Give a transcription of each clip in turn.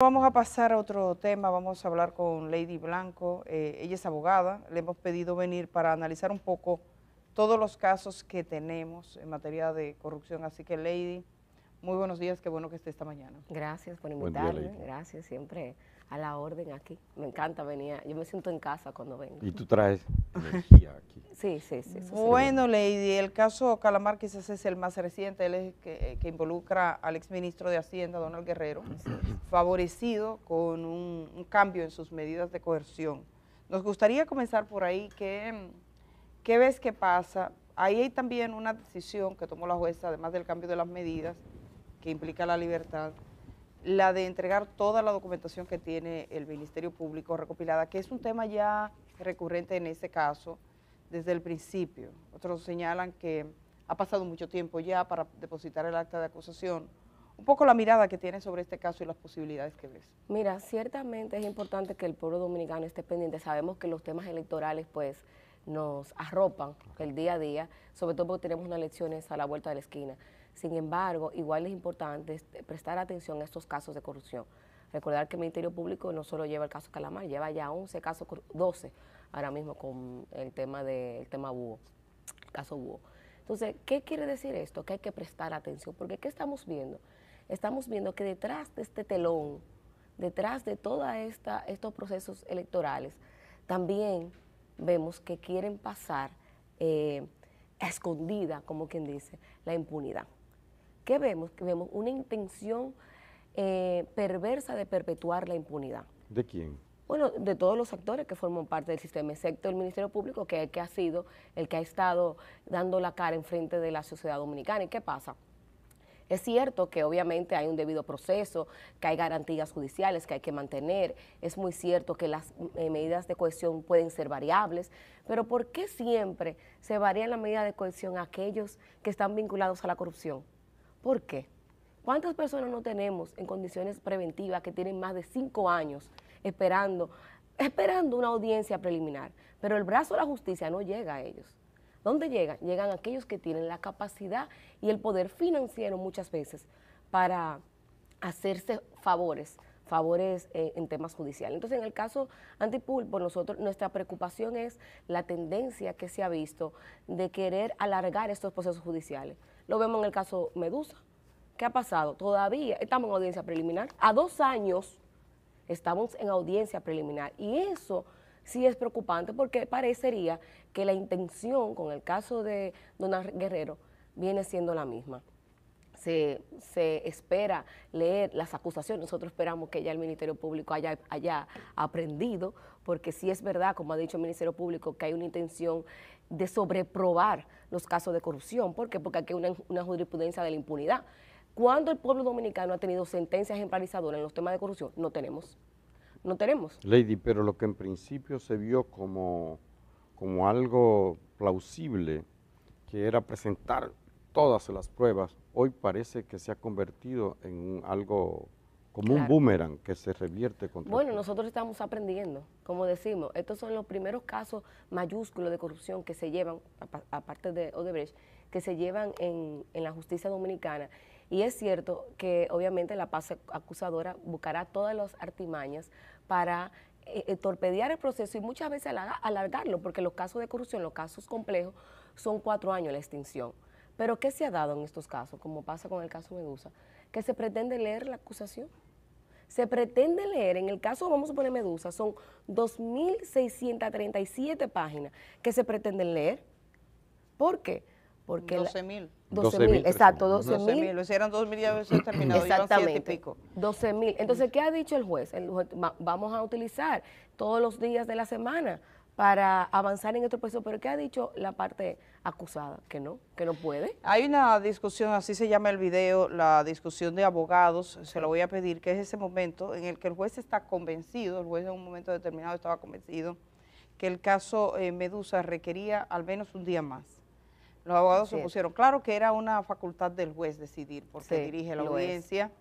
Vamos a pasar a otro tema, vamos a hablar con Lady Blanco, ella es abogada, le hemos pedido venir para analizar un poco todos los casos que tenemos en materia de corrupción, así que Lady, muy buenos días, qué bueno que esté esta mañana. Gracias por Buen día, invitarme, Lady. gracias, siempre a la orden aquí. Me encanta venir, yo me siento en casa cuando vengo. Y tú traes energía aquí. Sí, eso sí. Bueno, Lady, el caso Calamar quizás es el más reciente, él es que involucra al exministro de Hacienda, Donald Guerrero, favorecido con un cambio en sus medidas de coerción. Nos gustaría comenzar por ahí, ¿qué ves que pasa? Ahí hay también una decisión que tomó la jueza, además del cambio de las medidas, que implica la libertad, la de entregar toda la documentación que tiene el Ministerio Público recopilada, que es un tema ya recurrente en ese caso desde el principio. Otros señalan que ha pasado mucho tiempo ya para depositar el acta de acusación. Un poco la mirada que tienes sobre este caso y las posibilidades que ves. Mira, ciertamente es importante que el pueblo dominicano esté pendiente. Sabemos que los temas electorales pues nos arropan el día a día, sobre todo porque tenemos unas elecciones a la vuelta de la esquina. Sin embargo, igual es importante prestar atención a estos casos de corrupción. Recordar que el Ministerio Público no solo lleva el caso Calamar, lleva ya 11 casos, 12 ahora mismo con el tema Búho, el caso Búho. Entonces, ¿qué quiere decir esto? Que hay que prestar atención, porque ¿qué estamos viendo? Estamos viendo que detrás de este telón, detrás de todos estos procesos electorales, también vemos que quieren pasar a escondida, como quien dice, la impunidad. ¿Qué vemos? Que vemos una intención perversa de perpetuar la impunidad. ¿De quién? Bueno, de todos los actores que forman parte del sistema, excepto el Ministerio Público, que ha sido el que ha estado dando la cara en frente de la sociedad dominicana. ¿Y qué pasa? Es cierto que obviamente hay un debido proceso, que hay garantías judiciales que hay que mantener, es muy cierto que las medidas de cohesión pueden ser variables, pero ¿por qué siempre se varían las medidas de cohesión a aquellos que están vinculados a la corrupción? ¿Por qué? ¿Cuántas personas no tenemos en condiciones preventivas que tienen más de 5 años esperando una audiencia preliminar, pero el brazo de la justicia no llega a ellos? ¿Dónde llegan? Llegan aquellos que tienen la capacidad y el poder financiero muchas veces para hacerse favores en temas judiciales. Entonces, en el caso Antipulpo, nuestra preocupación es la tendencia que se ha visto de querer alargar estos procesos judiciales. Lo vemos en el caso Medusa. ¿Qué ha pasado? Todavía estamos en audiencia preliminar. A 2 años estamos en audiencia preliminar y eso sí es preocupante porque parecería que la intención con el caso de Donald Guerrero viene siendo la misma. Se espera leer las acusaciones, nosotros esperamos que ya el Ministerio Público haya aprendido, porque sí es verdad, como ha dicho el Ministerio Público, que hay una intención de sobreprobar los casos de corrupción. ¿Por qué? Porque aquí hay una jurisprudencia de la impunidad. ¿Cuándo el pueblo dominicano ha tenido sentencias ejemplarizadoras en los temas de corrupción? No tenemos. No tenemos. Lady, pero lo que en principio se vio como algo plausible, que era presentar todas las pruebas, hoy parece que se ha convertido en algo como un boomerang que se revierte contra Bueno, nosotros estamos aprendiendo, como decimos, estos son los primeros casos mayúsculos de corrupción que se llevan, aparte de Odebrecht, que se llevan en la justicia dominicana. Y es cierto que obviamente la parte acusadora buscará todas las artimañas para torpedear el proceso y muchas veces alargarlo, porque los casos de corrupción, los casos complejos, son 4 años la extinción. Pero ¿qué se ha dado en estos casos, como pasa con el caso Medusa? Que se pretende leer la acusación. Se pretende leer, en el caso, vamos a poner Medusa, son 2.637 páginas que se pretenden leer. ¿Por qué? Porque 12.000. 12.000, exacto, 12.000. Lo hicieron 2.000 ya veces terminado, Exactamente, llevan 7 y pico. 12.000. Entonces, ¿qué ha dicho el juez? El juez, vamos a utilizar todos los días de la semana para avanzar en este proceso, pero ¿qué ha dicho la parte acusada? Que no puede. Hay una discusión, así se llama el video, la discusión de abogados, se lo voy a pedir, que es ese momento en el que el juez está convencido, el juez en un momento determinado estaba convencido, que el caso Medusa requería al menos un día más. Los abogados se opusieron. Claro que era una facultad del juez decidir, porque dirige la audiencia,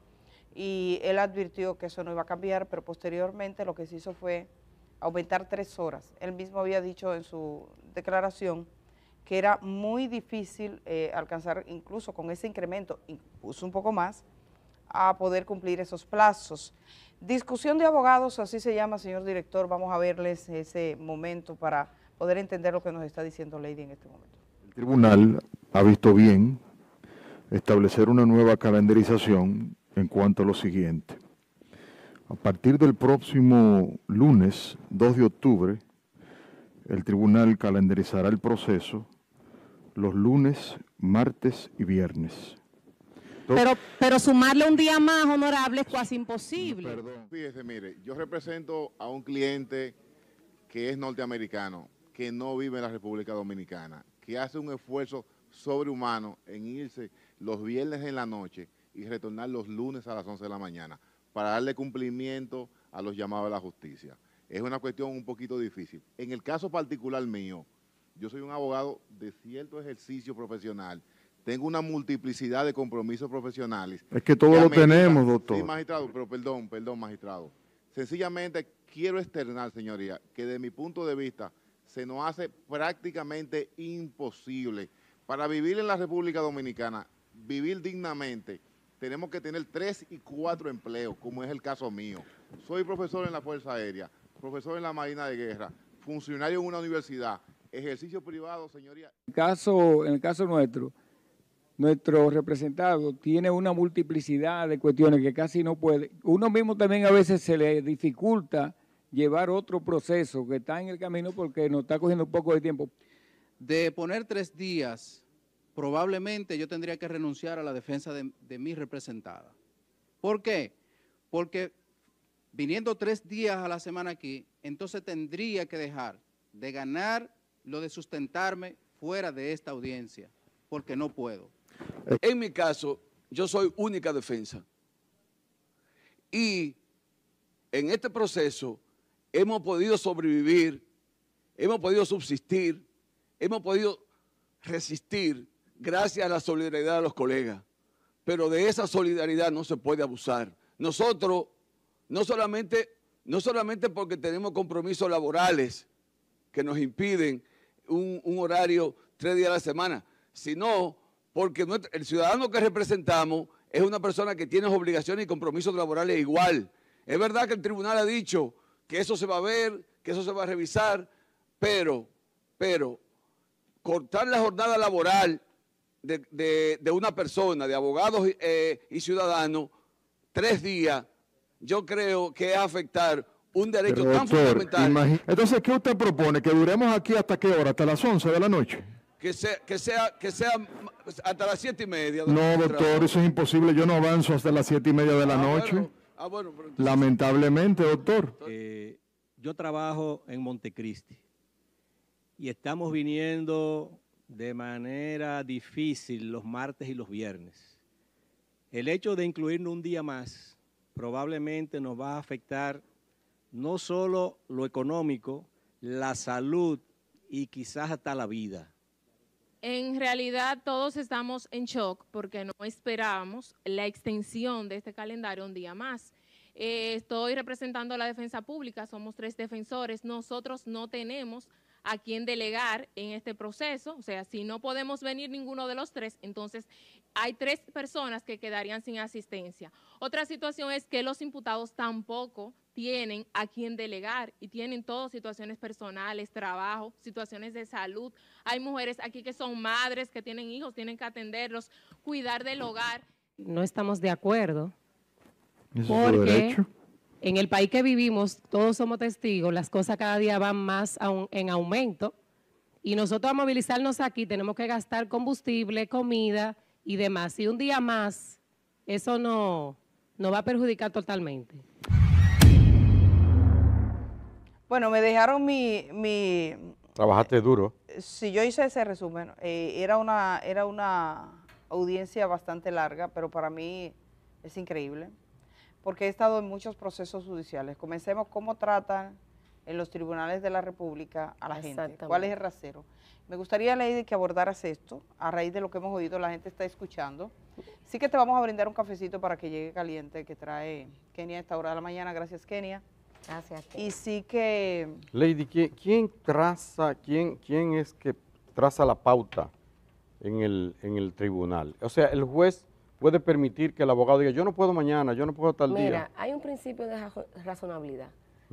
y él advirtió que eso no iba a cambiar, pero posteriormente lo que se hizo fue aumentar 3 horas. Él mismo había dicho en su declaración que era muy difícil alcanzar, incluso con ese incremento, incluso un poco más, a poder cumplir esos plazos. Discusión de abogados, así se llama, señor director. Vamos a verles ese momento para poder entender lo que nos está diciendo Lady en este momento. El tribunal ha visto bien establecer una nueva calendarización en cuanto a lo siguiente. A partir del próximo lunes, 2 de octubre, el tribunal calendarizará el proceso los lunes, martes y viernes. Pero sumarle un día más, honorable, es casi imposible. Perdón. Fíjese, mire, yo represento a un cliente que es norteamericano, que no vive en la República Dominicana, que hace un esfuerzo sobrehumano en irse los viernes en la noche y retornar los lunes a las 11 de la mañana para darle cumplimiento a los llamados de la justicia. Es una cuestión un poquito difícil. En el caso particular mío, yo soy un abogado de cierto ejercicio profesional, tengo una multiplicidad de compromisos profesionales. Es que todo lo tenemos, doctor. Sí, magistrado, pero perdón, magistrado. Sencillamente quiero externar, señoría, que de mi punto de vista se nos hace prácticamente imposible. Para vivir en la República Dominicana, vivir dignamente, tenemos que tener 3 y 4 empleos, como es el caso mío. Soy profesor en la Fuerza Aérea, profesor en la Marina de Guerra, funcionario en una universidad, ejercicio privado, señoría. En el caso nuestro representado tiene una multiplicidad de cuestiones que casi no puede. Uno mismo también a veces se le dificulta llevar otro proceso que está en el camino porque nos está cogiendo un poco de tiempo. De poner 3 días, probablemente yo tendría que renunciar a la defensa de mi representada. ¿Por qué? Porque viniendo 3 días a la semana aquí, entonces tendría que dejar de ganar lo de sustentarme fuera de esta audiencia, porque no puedo. En mi caso, yo soy única defensa. Y en este proceso hemos podido sobrevivir, hemos podido subsistir, hemos podido resistir gracias a la solidaridad de los colegas. Pero de esa solidaridad no se puede abusar. Nosotros, no solamente porque tenemos compromisos laborales que nos impiden un horario 3 días a la semana, sino porque el ciudadano que representamos es una persona que tiene obligaciones y compromisos laborales igual. Es verdad que el tribunal ha dicho que eso se va a ver, que eso se va a revisar, pero cortar la jornada laboral de una persona, de abogados y ciudadanos, 3 días, yo creo que es afectar un derecho tan fundamental. Entonces, ¿qué usted propone? ¿Que duremos aquí hasta qué hora? ¿Hasta las 11 de la noche? Que sea hasta las 7:30. No, doctor, eso es imposible. Yo no avanzo hasta las 7:30 de la noche. Bueno, pero entonces... Lamentablemente, doctor. Yo trabajo en Montecristi y estamos viniendo de manera difícil los martes y los viernes. El hecho de incluirnos un día más probablemente nos va a afectar no solo lo económico, la salud y quizás hasta la vida. En realidad todos estamos en shock porque no esperábamos la extensión de este calendario un día más. Estoy representando a la defensa pública, somos 3 defensores, nosotros no tenemos a quién delegar en este proceso, o sea, si no podemos venir ninguno de los 3, entonces hay 3 personas que quedarían sin asistencia. Otra situación es que los imputados tampoco tienen a quién delegar y tienen todas situaciones personales, trabajo, situaciones de salud. Hay mujeres aquí que son madres, que tienen hijos, tienen que atenderlos, cuidar del hogar. No estamos de acuerdo, porque en el país que vivimos, todos somos testigos, las cosas cada día van más en aumento y nosotros a movilizarnos aquí tenemos que gastar combustible, comida y demás. Y un día más, eso no va a perjudicar totalmente. Bueno, me dejaron Trabajaste duro. Sí, yo hice ese resumen. Era una audiencia bastante larga, pero para mí es increíble, porque he estado en muchos procesos judiciales. Comencemos cómo tratan en los tribunales de la República a la gente, cuál es el rasero. Me gustaría, Lady, que abordaras esto, a raíz de lo que hemos oído, la gente está escuchando. Sí que te vamos a brindar un cafecito para que llegue caliente, que trae Kenia a esta hora de la mañana. Gracias, Kenia. Gracias. Y sí que... Lady, ¿quién es que traza la pauta en el tribunal? O sea, el juez puede permitir que el abogado diga, yo no puedo mañana, yo no puedo tal día? Mira, hay un principio de razonabilidad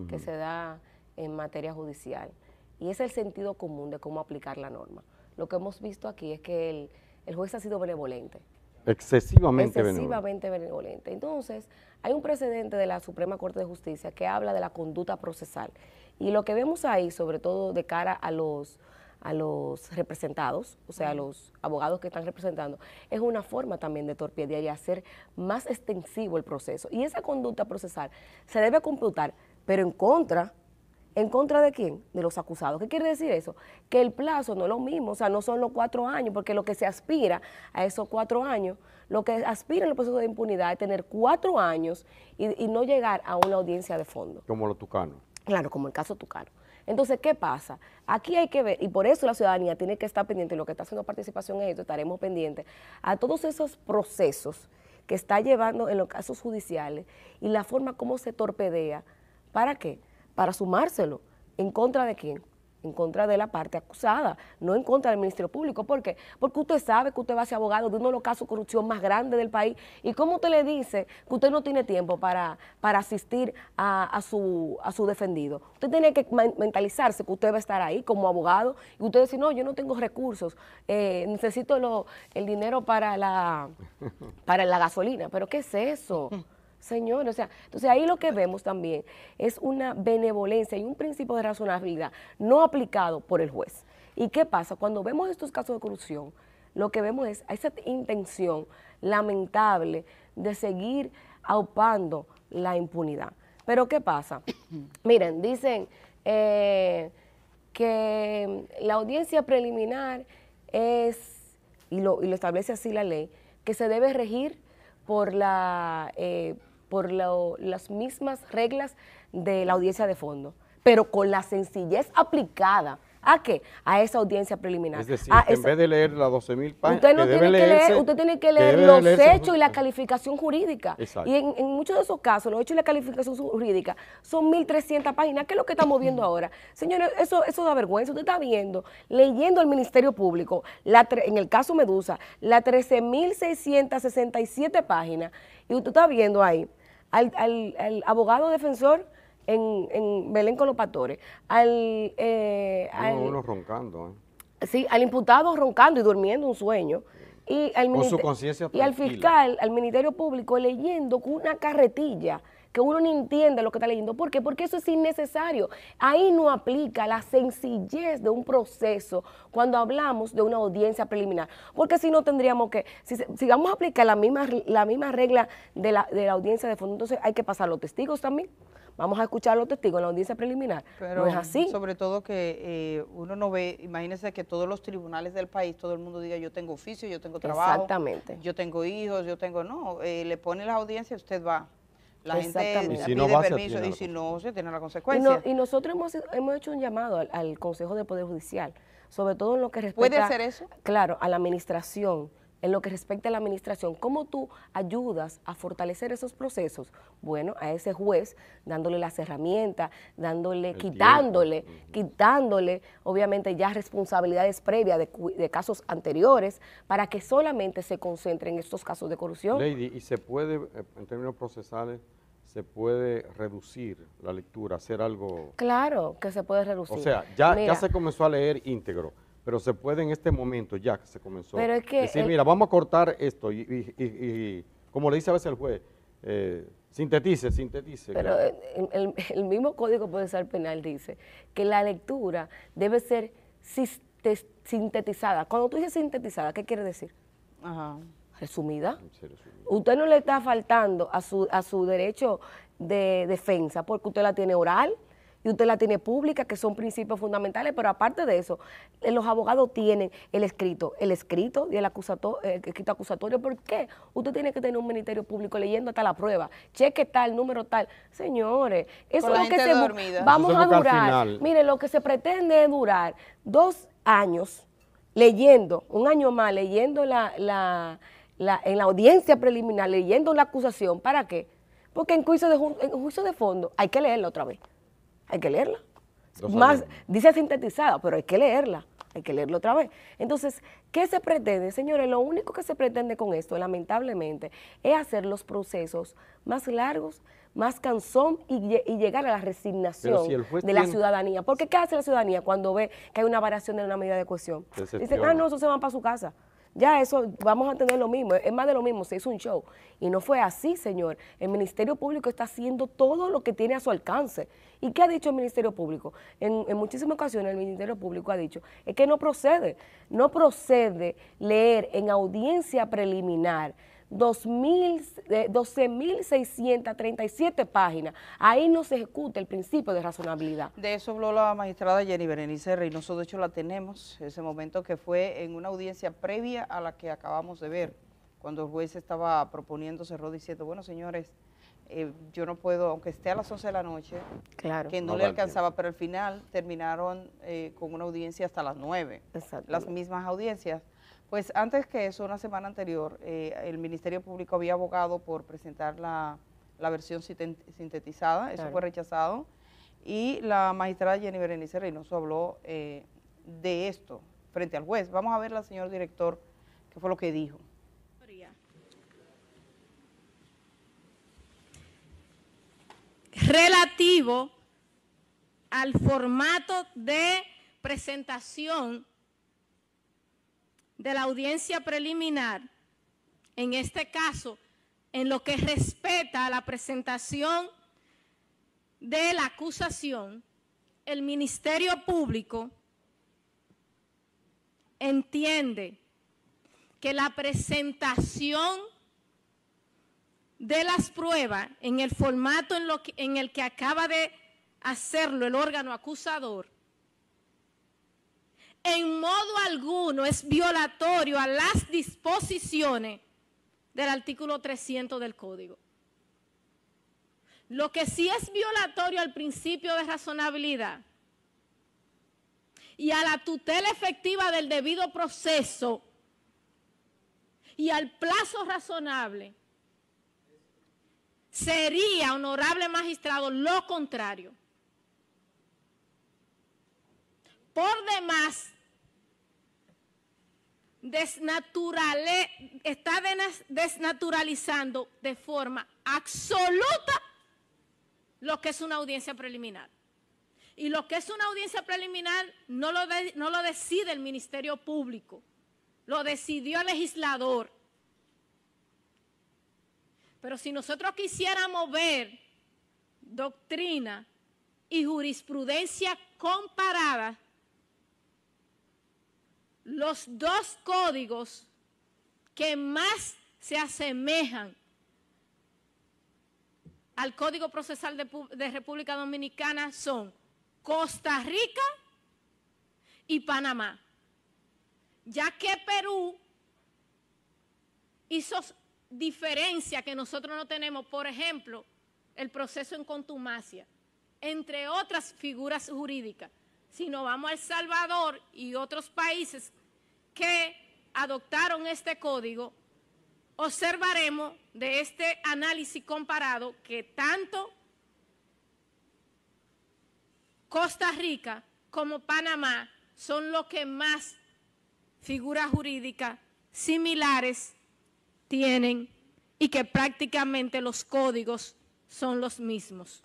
que se da en materia judicial y es el sentido común de cómo aplicar la norma. Lo que hemos visto aquí es que el juez ha sido benevolente. Excesivamente benevolente. Entonces, hay un precedente de la Suprema Corte de Justicia que habla de la conducta procesal. Y lo que vemos ahí, sobre todo de cara a los representados, o sea, a los abogados que están representando, es una forma también de torpedear y hacer más extensivo el proceso. Y esa conducta procesal se debe computar, pero ¿en contra de quién? De los acusados. ¿Qué quiere decir eso? Que el plazo no es lo mismo, o sea, no son los 4 años, porque lo que se aspira a esos 4 años, lo que aspira en el proceso de impunidad es tener 4 años y no llegar a una audiencia de fondo. Como los tucanos. Claro, como el caso Tucano. Entonces, ¿qué pasa? Aquí hay que ver, y por eso la ciudadanía tiene que estar pendiente, y lo que está haciendo participación en esto, estaremos pendientes a todos esos procesos que está llevando en los casos judiciales y la forma como se torpedea. ¿Para qué? Para sumárselo. ¿En contra de quién? En contra de la parte acusada, no en contra del Ministerio Público. ¿Por qué? Porque usted sabe que usted va a ser abogado de uno de los casos de corrupción más grandes del país. ¿Y cómo usted le dice que usted no tiene tiempo para asistir a su defendido? Usted tiene que mentalizarse que usted va a estar ahí como abogado y usted dice, no, yo no tengo recursos, necesito el dinero para la gasolina. ¿Pero qué es eso? Señor, o sea, entonces ahí lo que vemos también es una benevolencia y un principio de razonabilidad no aplicado por el juez. ¿Y qué pasa? Cuando vemos estos casos de corrupción, lo que vemos es esa intención lamentable de seguir aupando la impunidad. Pero ¿qué pasa? Miren, dicen que la audiencia preliminar es, y lo establece así la ley, que se debe regir por las mismas reglas de la audiencia de fondo, pero con la sencillez aplicada. ¿A qué? A esa audiencia preliminar. Es decir, en vez de leer las 12.000 páginas, usted tiene que leer los hechos y la calificación jurídica. Exacto. Y en muchos de esos casos, los hechos y la calificación jurídica son 1.300 páginas. ¿Qué es lo que estamos viendo ahora? Señores, eso da vergüenza. Usted está viendo, leyendo al Ministerio Público, en el caso Medusa, las 13.667 páginas, y usted está viendo ahí al abogado defensor en Belén con los pastores, uno roncando, sí, al imputado roncando y durmiendo un sueño, y con su conciencia tranquila, y al fiscal, al Ministerio Público leyendo con una carretilla que uno no entiende lo que está leyendo. ¿Por qué? Porque eso es innecesario. Ahí no aplica la sencillez de un proceso cuando hablamos de una audiencia preliminar. Porque si no tendríamos que, si vamos a aplicar la misma regla de la audiencia de fondo, entonces hay que pasar los testigos también. Vamos a escuchar a los testigos en la audiencia preliminar. Pero no es así. Sobre todo que uno no ve, imagínense que todos los tribunales del país, todo el mundo diga yo tengo oficio, yo tengo trabajo, exactamente, yo tengo hijos, le ponen la audiencia, usted va. La gente y si pide no va, permiso y si no, se tiene la consecuencia. Y nosotros hemos hecho un llamado al Consejo de Poder Judicial, sobre todo en lo que respecta... ¿Puede hacer eso? Claro, a la administración. En lo que respecta a la administración, ¿cómo tú ayudas a fortalecer esos procesos? Bueno, a ese juez, dándole las herramientas, quitándole, obviamente ya responsabilidades previas de casos anteriores, para que solamente se concentre en estos casos de corrupción. Lady, ¿y se puede, en términos procesales, se puede reducir la lectura, hacer algo? Claro que se puede reducir. O sea, ya se comenzó a leer íntegro, pero se puede en este momento, ya que se comenzó, pero es que, decir, mira, vamos a cortar esto y como le dice a veces el juez, sintetice. Pero claro. el mismo Código Procesal Penal dice que la lectura debe ser sintetizada. Cuando tú dices sintetizada, ¿qué quiere decir? Ajá. Resumida. Usted no le está faltando a su derecho de defensa porque usted la tiene oral y usted la tiene pública, que son principios fundamentales, pero aparte de eso, los abogados tienen el escrito y el escrito acusatorio. ¿Por qué? Usted tiene que tener un Ministerio Público leyendo hasta la prueba, cheque tal, número tal. Señores, eso es lo que vamos a durar. Mire, lo que se pretende es durar 2 años leyendo, 1 año más, leyendo en la audiencia preliminar, leyendo la acusación. ¿Para qué? Porque en juicio de fondo hay que leerla otra vez. Hay que leerla. Más, dice sintetizada, pero hay que leerla. Hay que leerlo otra vez. Entonces, ¿qué se pretende? Señores, lo único que se pretende con esto, lamentablemente, es hacer los procesos más largos, más cansón y llegar a la resignación de la ciudadanía. Porque ¿qué hace la ciudadanía cuando ve que hay una variación de una medida de cohesión? Dicen, no, eso se van para su casa. Ya eso, vamos a tener lo mismo, es más de lo mismo, se hizo un show. Y no fue así, señor. El Ministerio Público está haciendo todo lo que tiene a su alcance. ¿Y qué ha dicho el Ministerio Público? En muchísimas ocasiones el Ministerio Público ha dicho, es que no procede leer en audiencia preliminar 12.637 páginas. Ahí no se ejecuta el principio de razonabilidad. De eso habló la magistrada Jenny Berenice Reynoso. De hecho la tenemos, ese momento que fue en una audiencia previa a la que acabamos de ver, cuando el juez estaba proponiendo, cerró diciendo, bueno señores, yo no puedo, aunque esté a las 11 de la noche, claro, que no le alcanzaba, pero al final terminaron con una audiencia hasta las 9, las mismas audiencias. Pues antes que eso, una semana anterior, el Ministerio Público había abogado por presentar la versión sintetizada, eso fue rechazado, y la magistrada Jenny Berenice Reynoso habló de esto frente al juez. Vamos a ver, señor director, qué fue lo que dijo. Relativo al formato de presentación de la audiencia preliminar, en este caso, en lo que respecta a la presentación de la acusación, el Ministerio Público entiende que la presentación de las pruebas en el formato en el que acaba de hacerlo el órgano acusador, en modo alguno es violatorio a las disposiciones del artículo 300 del Código. Lo que sí es violatorio al principio de razonabilidad y a la tutela efectiva del debido proceso y al plazo razonable, sería, honorable magistrado, lo contrario. Por demás, está desnaturalizando de forma absoluta lo que es una audiencia preliminar. Y lo que es una audiencia preliminar no lo decide el Ministerio Público, lo decidió el legislador. Pero si nosotros quisiéramos ver doctrina y jurisprudencia comparadas, los dos códigos que más se asemejan al Código Procesal de República Dominicana son Costa Rica y Panamá, ya que Perú hizo diferencia que nosotros no tenemos, por ejemplo, el proceso en contumacia, entre otras figuras jurídicas. Si nos vamos a El Salvador y otros países que adoptaron este código, observaremos de este análisis comparado que tanto Costa Rica como Panamá son los que más figuras jurídicas similares tienen y que prácticamente los códigos son los mismos.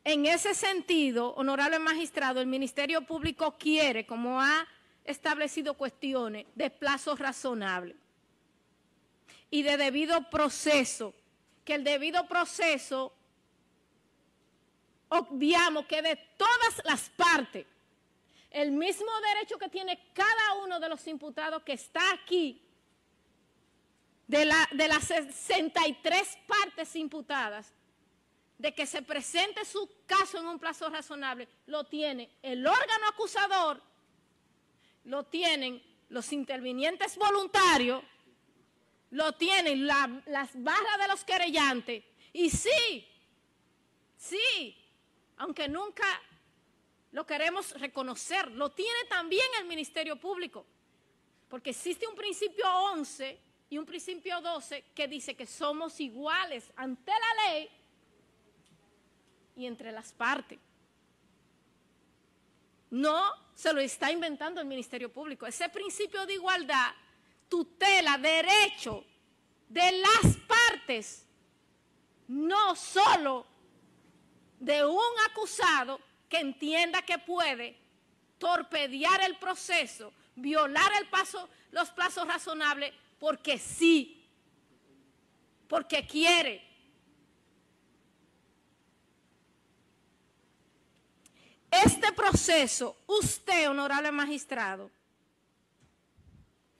En ese sentido, honorable magistrado, el Ministerio Público quiere, como ha establecido cuestiones de plazo razonable y de debido proceso, que el debido proceso, obviamos que de todas las partes, el mismo derecho que tiene cada uno de los imputados que está aquí, de las 63 partes imputadas, de que se presente su caso en un plazo razonable, lo tiene el órgano acusador, lo tienen los intervinientes voluntarios, lo tienen las barras de los querellantes, y sí, aunque nunca lo queremos reconocer, lo tiene también el Ministerio Público, porque existe un principio 11 y un principio 12 que dice que somos iguales ante la ley y entre las partes. no se lo está inventando el Ministerio Público. Ese principio de igualdad tutela derecho de las partes, no solo de un acusado que entienda que puede torpedear el proceso, violar los plazos razonables, porque sí, porque quiere. Este proceso, usted, honorable magistrado,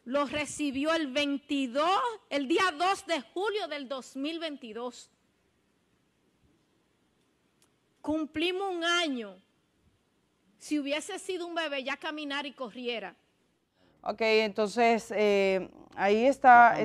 lo recibió el día 2 de julio del 2022. Cumplimos un año. Si hubiese sido un bebé, ya caminara y corriera. Ok, entonces, ahí está.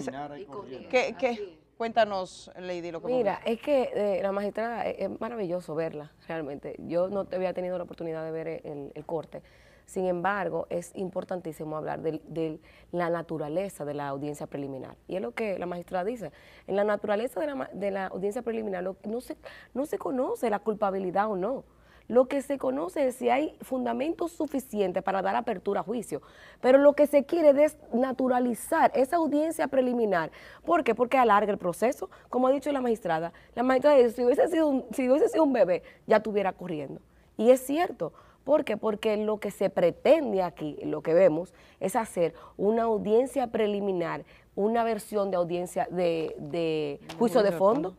Cuéntanos, Lady, lo que Mira, es que la magistrada es maravilloso verla, realmente. Yo no había tenido la oportunidad de ver el corte. Sin embargo, es importantísimo hablar de la naturaleza de la audiencia preliminar. Y es lo que la magistrada dice. En la naturaleza de la audiencia preliminar no se conoce la culpabilidad o no. Lo que se conoce es si hay fundamentos suficientes para dar apertura a juicio. Pero lo que se quiere es naturalizar esa audiencia preliminar. ¿Por qué? Porque alarga el proceso. Como ha dicho la magistrada dice, si hubiese sido un bebé, ya estuviera corriendo. Y es cierto. ¿Por qué? Porque lo que se pretende aquí, lo que vemos, es hacer una audiencia preliminar, una versión de audiencia de juicio de fondo.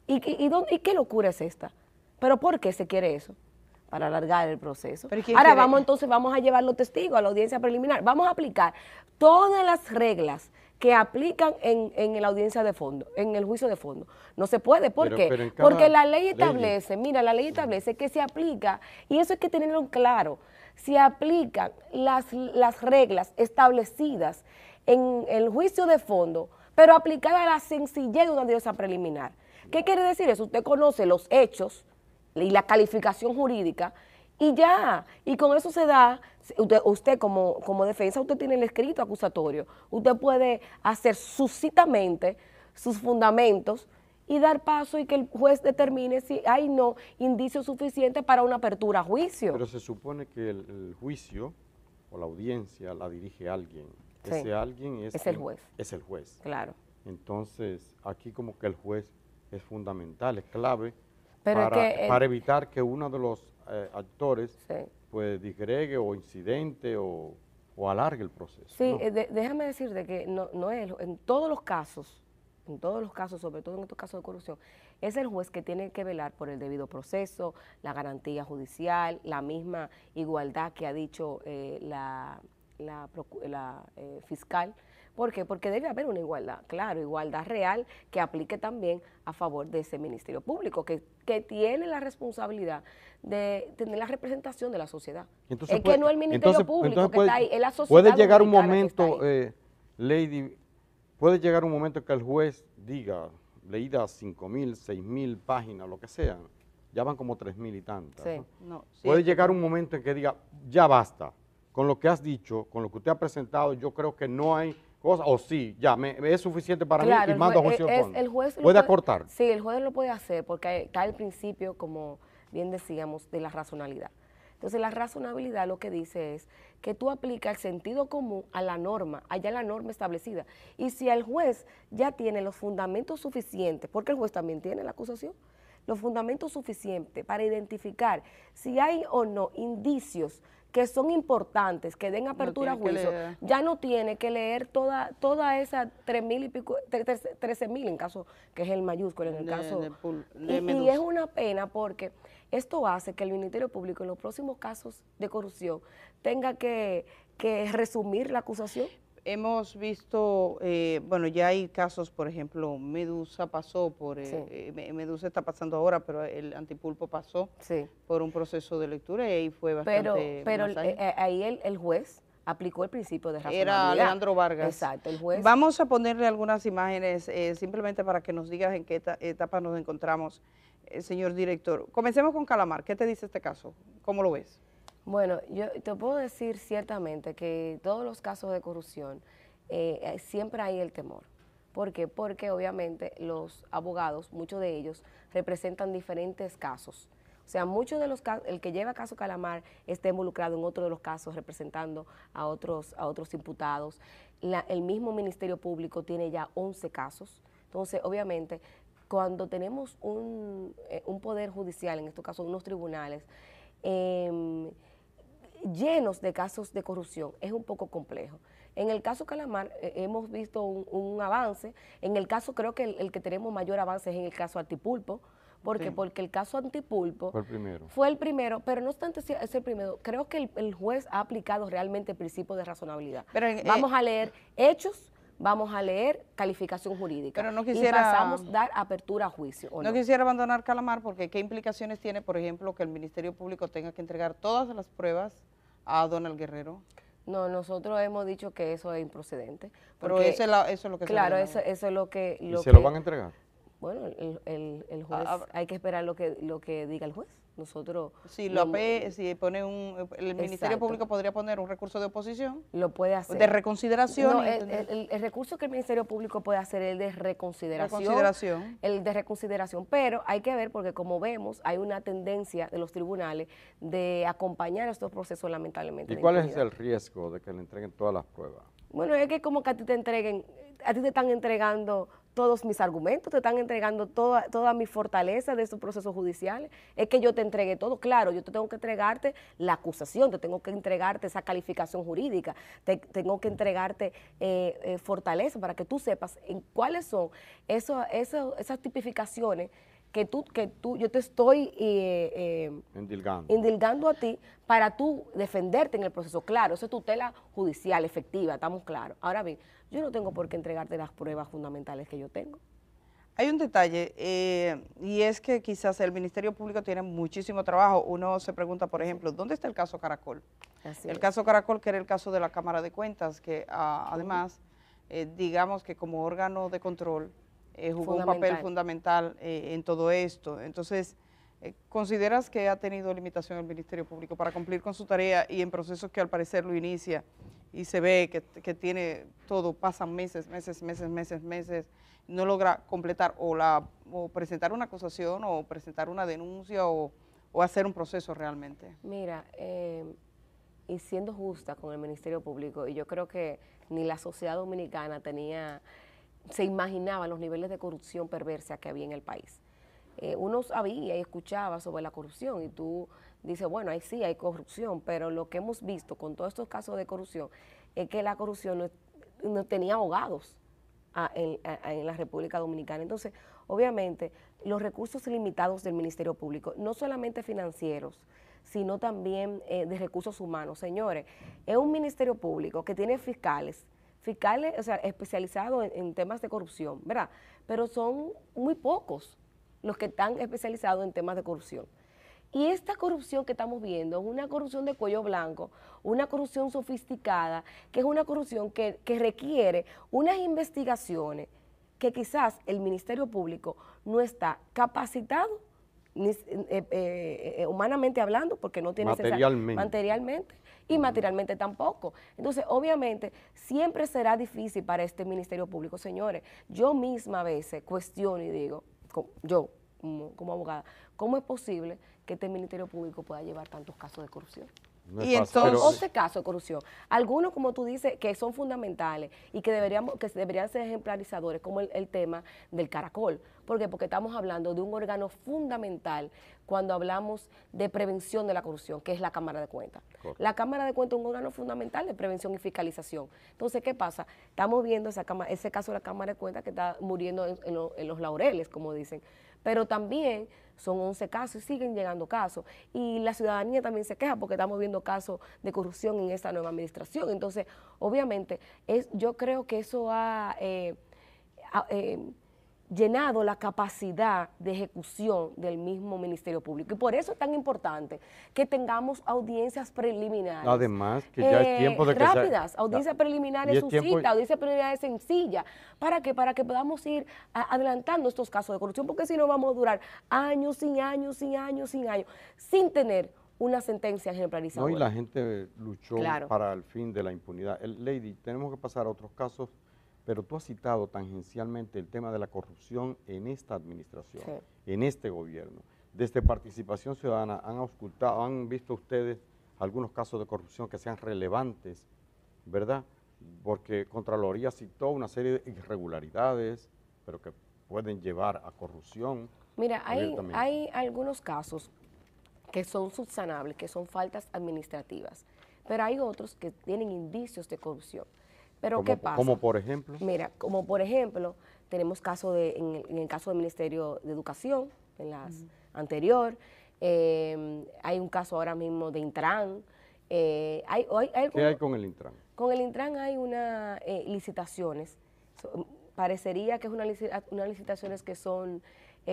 ¿Y qué locura es esta? ¿Pero por qué se quiere eso? Para alargar el proceso. Ahora vamos a llevar los testigos a la audiencia preliminar. Vamos a aplicar todas las reglas que aplican en la audiencia de fondo, en el juicio de fondo. No se puede. ¿Por qué? Porque la ley establece, mira, la ley establece que se aplica, y eso hay que tenerlo claro, se aplican las reglas establecidas en el juicio de fondo, pero aplicada a la sencillez de una audiencia preliminar. ¿Qué quiere decir eso? Usted conoce los hechos y la calificación jurídica, y ya, y con eso se da, usted como defensa, usted tiene el escrito acusatorio, usted puede hacer sucintamente sus fundamentos y dar paso y que el juez determine si hay no indicios suficientes para una apertura a juicio. Pero se supone que el juicio o la audiencia la dirige alguien. Sí. Ese alguien es el juez. Es el juez. Claro. Entonces, aquí como que el juez es fundamental, es clave, pero para evitar que uno de los actores pues disgregue o incidente o alargue el proceso. Sí, ¿no? Déjame decirte que no es, en todos los casos, sobre todo en estos casos de corrupción, es el juez que tiene que velar por el debido proceso, la garantía judicial, la misma igualdad que ha dicho la fiscal. ¿Por qué? Porque debe haber una igualdad, claro, igualdad real que aplique también a favor de ese Ministerio Público, que tiene la responsabilidad de tener la representación de la sociedad. Entonces, es que no el Ministerio Público que está ahí, es la sociedad. Puede llegar un momento, Lady, puede llegar un momento que el juez diga, leídas 5,000, 6,000 páginas, lo que sea, ya van como 3,000 y tantas. Sí. ¿No? Puede llegar un momento en que diga, ya basta, con lo que has dicho, con lo que usted ha presentado, yo creo que no hay cosa, o sí, ya, es suficiente para mí y mando a juicio de fondo. El juez ¿Puede acortar? Sí, el juez lo puede hacer porque está el principio, como bien decíamos, de la razonabilidad. Entonces, la razonabilidad lo que dice es que tú aplicas el sentido común a la norma, allá la norma establecida. Y si el juez ya tiene los fundamentos suficientes, porque el juez también tiene la acusación, los fundamentos suficientes para identificar si hay o no indicios que son importantes, que den apertura a juicio, ya no tiene que leer toda esa 3,000 y pico, 13,000 en caso, que es el mayúsculo, en el caso. Y es una pena porque esto hace que el Ministerio Público en los próximos casos de corrupción tenga que resumir la acusación. Hemos visto, bueno, ya hay casos, por ejemplo, Medusa pasó por, Medusa está pasando ahora, pero el Antipulpo pasó por un proceso de lectura y ahí fue bastante. Pero ahí el juez aplicó el principio de razonabilidad. Era Alejandro Vargas. Exacto, el juez. Vamos a ponerle algunas imágenes, simplemente para que nos digas en qué etapa nos encontramos, señor director. Comencemos con Calamar. ¿Qué te dice este caso? ¿Cómo lo ves? Bueno, yo te puedo decir ciertamente que todos los casos de corrupción siempre hay el temor. ¿Por qué? Porque obviamente los abogados, muchos de ellos, representan diferentes casos. O sea, muchos de los casos, el que lleva caso Calamar está involucrado en otro de los casos representando a otros imputados. El mismo Ministerio Público tiene ya 11 casos. Entonces, obviamente, cuando tenemos un poder judicial, en estos casos unos tribunales, llenos de casos de corrupción, es un poco complejo. En el caso Calamar hemos visto un avance. En el caso, creo que el que tenemos mayor avance es en el caso Antipulpo, porque el caso Antipulpo fue el primero, pero no obstante es el primero, creo que el juez ha aplicado realmente el principio de razonabilidad. Pero vamos a leer hechos, vamos a leer calificación jurídica, pero no quisiera, y pasamos a dar apertura a juicio. No quisiera abandonar Calamar porque ¿qué implicaciones tiene, por ejemplo, que el Ministerio Público tenga que entregar todas las pruebas a Donald Guerrero? No, nosotros hemos dicho que eso es improcedente. Pero eso es lo que claro, eso es lo que... ¿Y se lo van a entregar? Bueno, el juez, hay que esperar lo que diga el juez. Nosotros... Si si pone el Ministerio Público podría poner un recurso de oposición. Lo puede hacer. De reconsideración. No, el recurso que el Ministerio Público puede hacer es el de reconsideración. El de reconsideración, pero hay que ver porque como vemos hay una tendencia de los tribunales de acompañar estos procesos lamentablemente. ¿Y cuál es el riesgo de que le entreguen todas las pruebas? Bueno, es que como que a ti te están entregando todos mis argumentos, te están entregando toda mi fortaleza de estos procesos judiciales, es que yo te entregue todo, claro, yo te tengo que entregarte la acusación, te tengo que entregarte esa calificación jurídica, tengo que entregarte fortaleza para que tú sepas en cuáles son esas tipificaciones que yo te estoy indilgando a ti para tú defenderte en el proceso. Claro, eso es tutela judicial efectiva, estamos claros. Ahora bien, yo no tengo por qué entregarte las pruebas fundamentales que yo tengo. Hay un detalle, y es que quizás el Ministerio Público tiene muchísimo trabajo. Uno se pregunta, por ejemplo, ¿dónde está el caso Caracol? Caso Caracol, que era el caso de la Cámara de Cuentas, que además, digamos que como órgano de control, jugó un papel fundamental en todo esto. Entonces, ¿consideras que ha tenido limitación el Ministerio Público para cumplir con su tarea y en procesos que al parecer lo inicia y se ve que tiene todo, pasan meses, no logra completar o presentar una acusación o presentar una denuncia o hacer un proceso realmente? Mira, y siendo justa con el Ministerio Público, y yo creo que ni la sociedad dominicana se imaginaba los niveles de corrupción perversa que había en el país. Uno sabía y escuchaba sobre la corrupción y tú dices, bueno, ahí sí hay corrupción, pero lo que hemos visto con todos estos casos de corrupción es que la corrupción no tenía abogados en la República Dominicana. Entonces, obviamente, los recursos limitados del Ministerio Público, no solamente financieros, sino también de recursos humanos. Señores, es un Ministerio Público que tiene fiscales, o sea, especializados en temas de corrupción, ¿verdad? Pero son muy pocos los que están especializados en temas de corrupción. Y esta corrupción que estamos viendo es una corrupción de cuello blanco, una corrupción sofisticada, que es una corrupción que requiere unas investigaciones que quizás el Ministerio Público no está capacitado, humanamente hablando, porque no tiene materialmente y materialmente tampoco. Entonces, obviamente, siempre será difícil para este Ministerio Público. Señores, yo misma a veces cuestiono y digo, yo como abogada, ¿cómo es posible que este Ministerio Público pueda llevar tantos casos de corrupción? Y entonces, 11 casos de corrupción, algunos como tú dices que son fundamentales y que deberían ser ejemplarizadores, como el tema del Caracol. ¿Por qué? Porque estamos hablando de un órgano fundamental cuando hablamos de prevención de la corrupción, que es la Cámara de Cuentas. La Cámara de Cuentas es un órgano fundamental de prevención y fiscalización. Entonces, ¿qué pasa? Estamos viendo ese caso de la Cámara de Cuentas que está muriendo en los laureles, como dicen. Pero también son 11 casos y siguen llegando casos. Y la ciudadanía también se queja porque estamos viendo casos de corrupción en esta nueva administración. Entonces, obviamente, yo creo que eso ha llenado la capacidad de ejecución del mismo Ministerio Público. Y por eso es tan importante que tengamos audiencias preliminares. Además, que ya es tiempo de que rápidas, audiencias preliminares suscitas, audiencias preliminares sencillas. ¿Para qué? Para que podamos ir adelantando estos casos de corrupción, porque si no vamos a durar años, sin tener una sentencia ejemplarizadora. No, y la gente luchó para el fin de la impunidad. Lady, tenemos que pasar a otros casos, pero tú has citado tangencialmente el tema de la corrupción en esta administración, en este gobierno. desde Participación Ciudadana han auscultado, han visto ustedes algunos casos de corrupción que sean relevantes, ¿verdad? Porque Contraloría citó una serie de irregularidades, pero que pueden llevar a corrupción. Mira, hay algunos casos que son subsanables, que son faltas administrativas, pero hay otros que tienen indicios de corrupción. Pero ¿qué pasa? ¿Como por ejemplo? Mira, como por ejemplo, tenemos caso en el caso del Ministerio de Educación, en las anterior, hay un caso ahora mismo de Intran. ¿Qué hay con el Intran? Con el Intran hay unas licitaciones, parecería que es unas licitaciones que son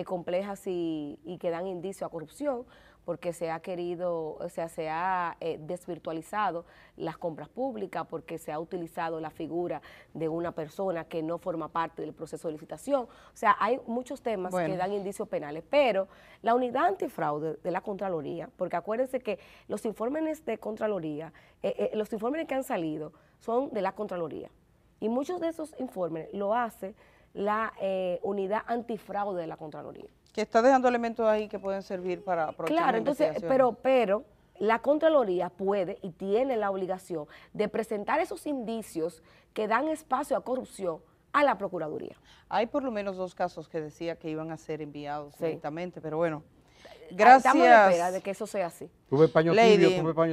complejas y que dan indicio a corrupción, porque se ha querido, o sea, se ha desvirtualizado las compras públicas, porque se ha utilizado la figura de una persona que no forma parte del proceso de licitación. O sea, hay muchos temas que dan indicios penales, pero la unidad antifraude de la Contraloría, porque acuérdense que los informes de Contraloría, los informes que han salido son de la Contraloría, y muchos de esos informes lo hace la unidad antifraude de la Contraloría. Que está dejando elementos ahí que pueden servir para aprovechar. Claro, entonces, pero la Contraloría puede y tiene la obligación de presentar esos indicios que dan espacio a corrupción a la Procuraduría. Hay por lo menos 2 casos que decía que iban a ser enviados directamente, pero bueno, gracias. Estamos en espera de que eso sea así. ¿Tuve paño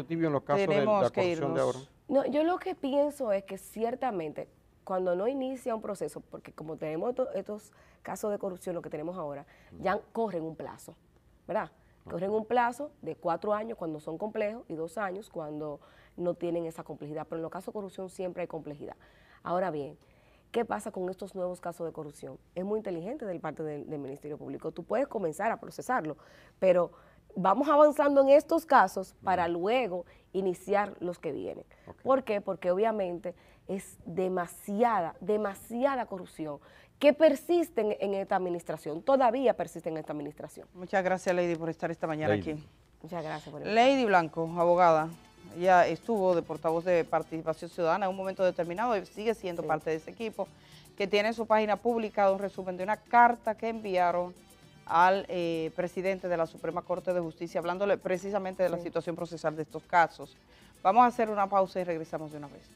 tibio en los casos de la corrupción de ahora? No, yo lo que pienso es que ciertamente cuando no inicia un proceso, porque como tenemos estos casos de corrupción, lo que tenemos ahora, ya corren un plazo, ¿verdad? Corren un plazo de 4 años cuando son complejos y 2 años cuando no tienen esa complejidad, pero en los casos de corrupción siempre hay complejidad. Ahora bien, ¿qué pasa con estos nuevos casos de corrupción? Es muy inteligente del parte del Ministerio Público. Tú puedes comenzar a procesarlo, pero vamos avanzando en estos casos para luego iniciar los que vienen. ¿Por qué? Porque obviamente es demasiada corrupción que persiste en esta administración, todavía persiste en esta administración. Muchas gracias, Lady, por estar esta mañana aquí. Muchas gracias por Lady Blanco, abogada, ella estuvo de portavoz de Participación Ciudadana en un momento determinado y sigue siendo parte de ese equipo, que tiene en su página pública un resumen de una carta que enviaron al presidente de la Suprema Corte de Justicia, hablándole precisamente de la situación procesal de estos casos. Vamos a hacer una pausa y regresamos de una vez.